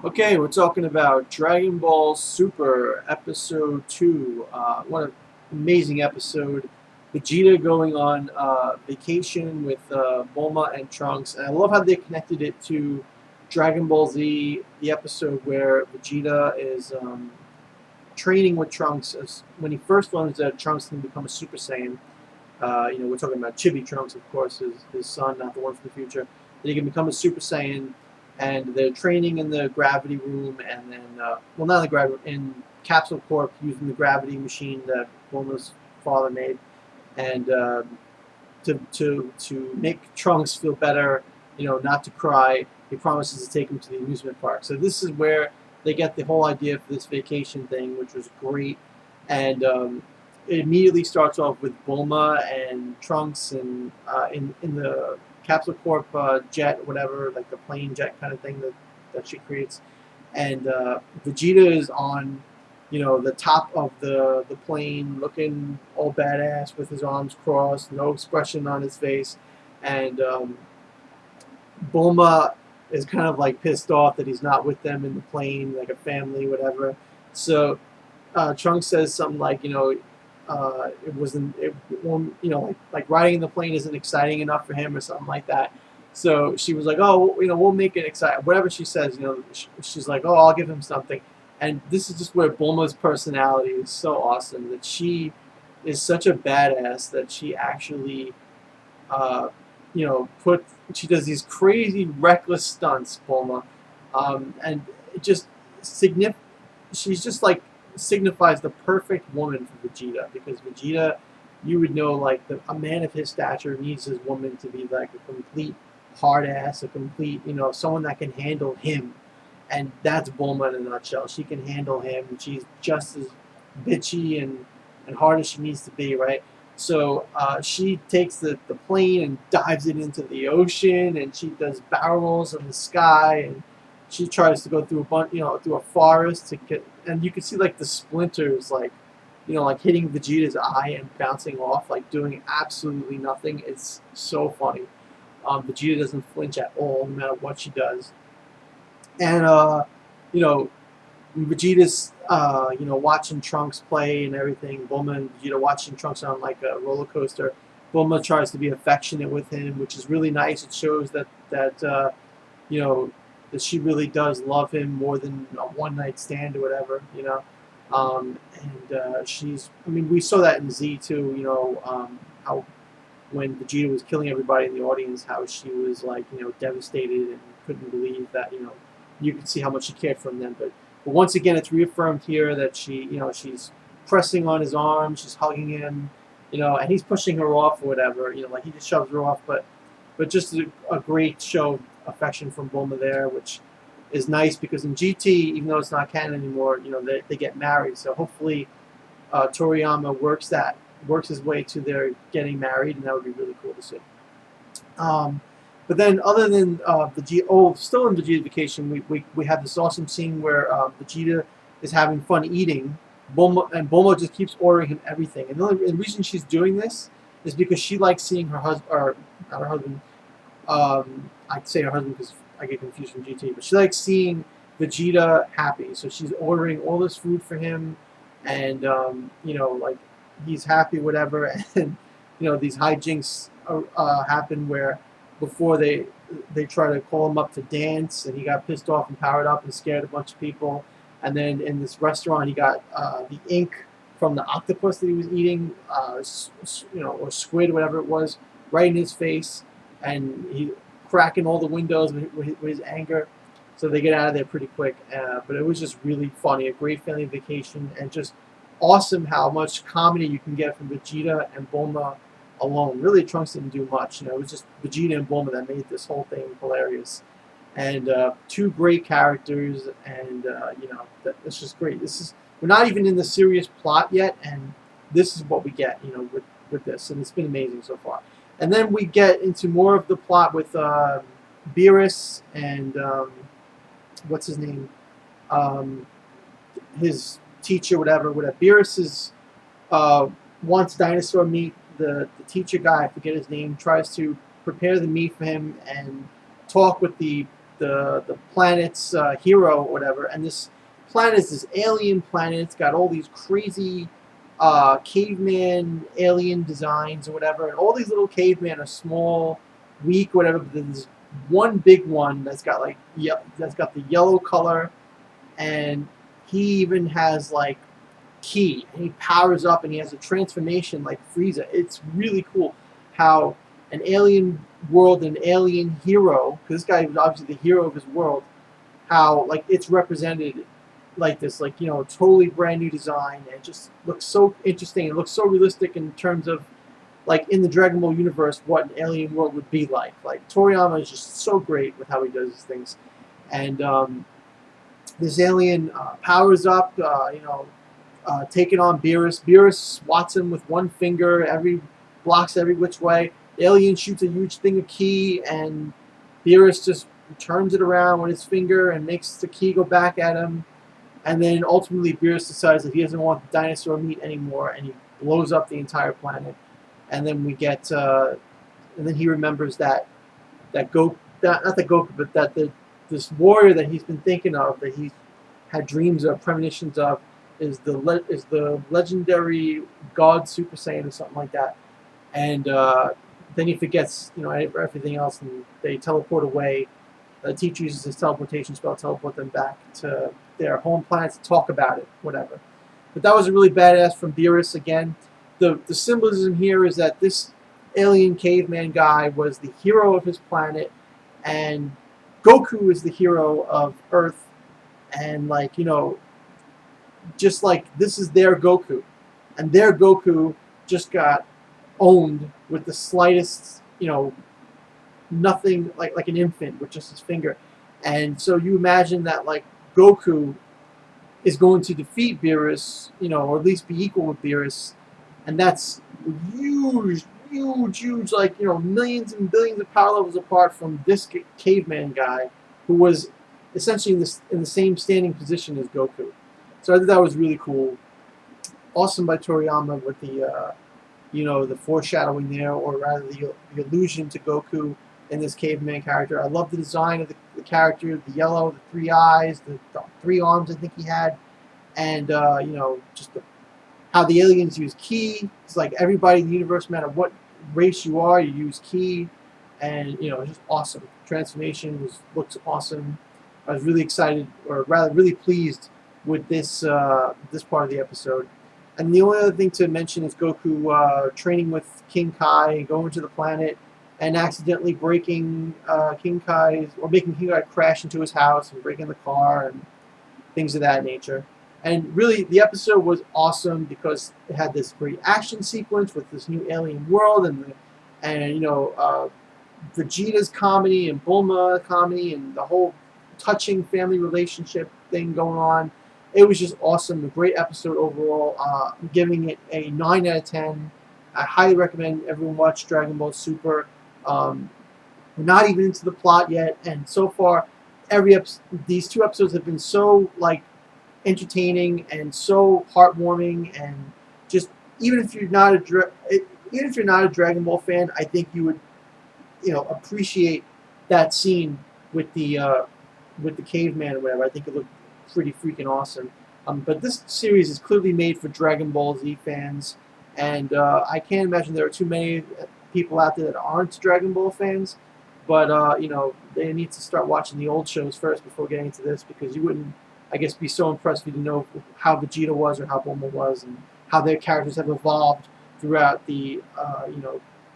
Okay, we're talking about Dragon Ball Super Episode 2. What an amazing episode. Vegeta going on vacation with Bulma and Trunks. And I love how they connected it to Dragon Ball Z, the episode where Vegeta is training with Trunks when he first learns that Trunks can become a Super Saiyan. We're talking about Chibi Trunks, of course, his son, not the one from the future. That he can become a Super Saiyan, and they're training in the gravity room, and then, well, not in the gravity, in Capsule Corp, using the gravity machine that Bulma's father made, and to make Trunks feel better, not to cry. He promises to take him to the amusement park. So this is where they get the whole idea for this vacation thing, which was great, and it immediately starts off with Bulma and Trunks and in the Capsule Corp jet, whatever, like the plane jet kind of thing that she creates, and Vegeta is on, the top of the plane, looking all badass with his arms crossed, no expression on his face, and Bulma is kind of like pissed off that he's not with them in the plane, like a family, whatever. So Trunks says something like, it wasn't, it won't, like riding in the plane isn't exciting enough for him or something like that. So she was like, oh, we'll make it exciting. Whatever she says, she's like, oh, I'll give him something. And this is just where Bulma's personality is so awesome, that she is such a badass that she actually, uh, she does these crazy reckless stunts, Bulma, and it just signif- she's just like signifies the perfect woman for Vegeta, because Vegeta, you would know, like, a man of his stature needs his woman to be like a complete hard ass, a complete, someone that can handle him, and that's Bulma in a nutshell. She can handle him, and she's just as bitchy and hard as she needs to be, right? So she takes the plane and dives it into the ocean, and she does barrel rolls in the sky, and she tries to go through through a forest to get, and you can see like the splinters, like, like hitting Vegeta's eye and bouncing off, like doing absolutely nothing. It's so funny. Vegeta doesn't flinch at all, no matter what she does, and you know, Vegeta's, watching Trunks play and everything. Bulma and Vegeta watching Trunks on like a roller coaster. Bulma tries to be affectionate with him, which is really nice. It shows that you know that she really does love him more than a one night stand or whatever. And she's. I mean, we saw that in Z too. How when Vegeta was killing everybody in the audience, how she was like, devastated and couldn't believe that, you could see how much she cared for them. But once again, it's reaffirmed here that she's pressing on his arm, she's hugging him, and he's pushing her off or whatever, like he just shoves her off. But just a great show of affection from Bulma there, which is nice because in GT, even though it's not canon anymore, they get married. So hopefully Toriyama works his way to their getting married, and that would be really cool to see. Um, but then, other than still in Vegeta Vacation, we have this awesome scene where Vegeta is having fun eating. Bulma just keeps ordering him everything, and the only reason she's doing this is because she likes seeing her husband, or not her husband. I'd say her husband because I get confused from GT, but she likes seeing Vegeta happy, so she's ordering all this food for him, and like he's happy, whatever, and these hijinks happen where before they try to call him up to dance, and he got pissed off and powered up and scared a bunch of people, and then in this restaurant he got the ink from the octopus that he was eating, or squid, whatever it was, right in his face, and he cracking all the windows with his anger. So they get out of there pretty quick. But it was just really funny, a great family vacation, and just awesome how much comedy you can get from Vegeta and Bulma alone. Really, Trunks didn't do much. It was just Vegeta and Bulma that made this whole thing hilarious. And two great characters, and it's just great. We're not even in the serious plot yet, and this is what we get, with this, and it's been amazing so far. And then we get into more of the plot with Beerus and what's his name, his teacher, whatever. Beerus is wants dinosaur meat. The teacher guy, I forget his name, tries to prepare the meat for him and talk with the the planet's hero or whatever, and this planet is this alien planet. It's got all these crazy caveman alien designs or whatever, and all these little cavemen are small, weak, whatever. But there's one big one that's got like that's got the yellow color, and he even has like ki, and he powers up, and he has a transformation like Frieza. It's really cool how an alien world, an alien hero, because this guy is obviously the hero of his world, how like it's represented like this, like, you know, totally brand new design, and it just looks so interesting. It looks so realistic in terms of like in the Dragon Ball universe what an alien world would be like. Like Toriyama is just so great with how he does his things, and this alien powers up, taking on Beerus. Beerus swats him with one finger, blocks every which way. The alien shoots a huge thing of ki, and Beerus just turns it around with his finger and makes the ki go back at him. And then ultimately Beerus decides that he doesn't want the dinosaur meat anymore, and he blows up the entire planet. And then we get, and then he remembers that Goku, not that Goku, but that this warrior that he's been thinking of, that he's had dreams of, premonitions of, is the legendary God Super Saiyan or something like that. And then he forgets, everything else, and they teleport away. The teacher uses his teleportation spell to teleport them back to their home planet to talk about it, whatever. But that was a really badass from Beerus again. The symbolism here is that this alien caveman guy was the hero of his planet, and Goku is the hero of Earth, and just like this is their Goku, and their Goku just got owned with the slightest, nothing, like an infant with just his finger. And so you imagine that like Goku is going to defeat Beerus, or at least be equal with Beerus, and that's huge, like, millions and billions of power levels apart from this caveman guy, who was essentially in the same standing position as Goku. So I think that was really cool. Awesome by Toriyama with the, the foreshadowing there, or rather the allusion to Goku in this caveman character. I love the design of the character, the yellow, the three eyes, the three arms I think he had, and, just how the aliens use ki. It's like everybody in the universe, no matter what race you are, you use ki, and, it's just awesome. Transformation looks awesome. I was really excited, or rather really pleased with this this part of the episode. And the only other thing to mention is Goku training with King Kai, going to the planet, and accidentally breaking King Kai's, or making King Kai crash into his house and breaking the car and things of that nature. And really, the episode was awesome because it had this great action sequence with this new alien world, and Vegeta's comedy and Bulma comedy and the whole touching family relationship thing going on. It was just awesome. A great episode overall. I'm giving it a 9 out of 10. I highly recommend everyone watch Dragon Ball Super. We're not even into the plot yet, and so far, these two episodes have been so entertaining and so heartwarming, and just even if you're not a Dragon Ball fan, I think you would appreciate that scene with the caveman or whatever. I think it looked pretty freaking awesome. But this series is clearly made for Dragon Ball Z fans, and I can't imagine there are too many people out there that aren't Dragon Ball fans. But they need to start watching the old shows first before getting into this, because you wouldn't, I guess, be so impressed if you didn't know how Vegeta was or how Bulma was, and how their characters have evolved throughout the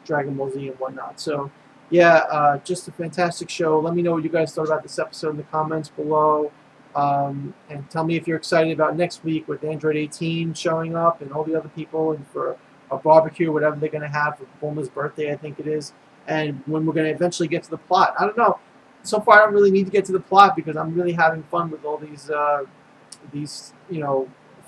Dragon Ball Z and whatnot. So yeah, just a fantastic show. Let me know what you guys thought about this episode in the comments below. And tell me if you're excited about next week with Android 18 showing up and all the other people, and for a barbecue, whatever they're going to have for Bulma's birthday, I think it is, and when we're going to eventually get to the plot. I don't know. So far, I don't really need to get to the plot because I'm really having fun with all these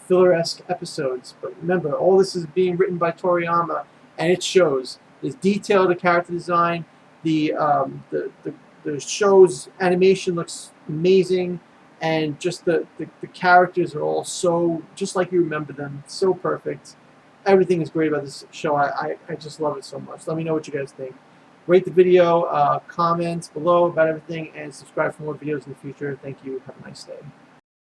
filler-esque episodes. But remember, all this is being written by Toriyama, and it shows. There's detail to character design. The show's animation looks amazing. And just the characters are all so, just like you remember them, so perfect. Everything is great about this show. I just love it so much. Let me know what you guys think. Rate the video, comment below about everything, and subscribe for more videos in the future. Thank you. Have a nice day.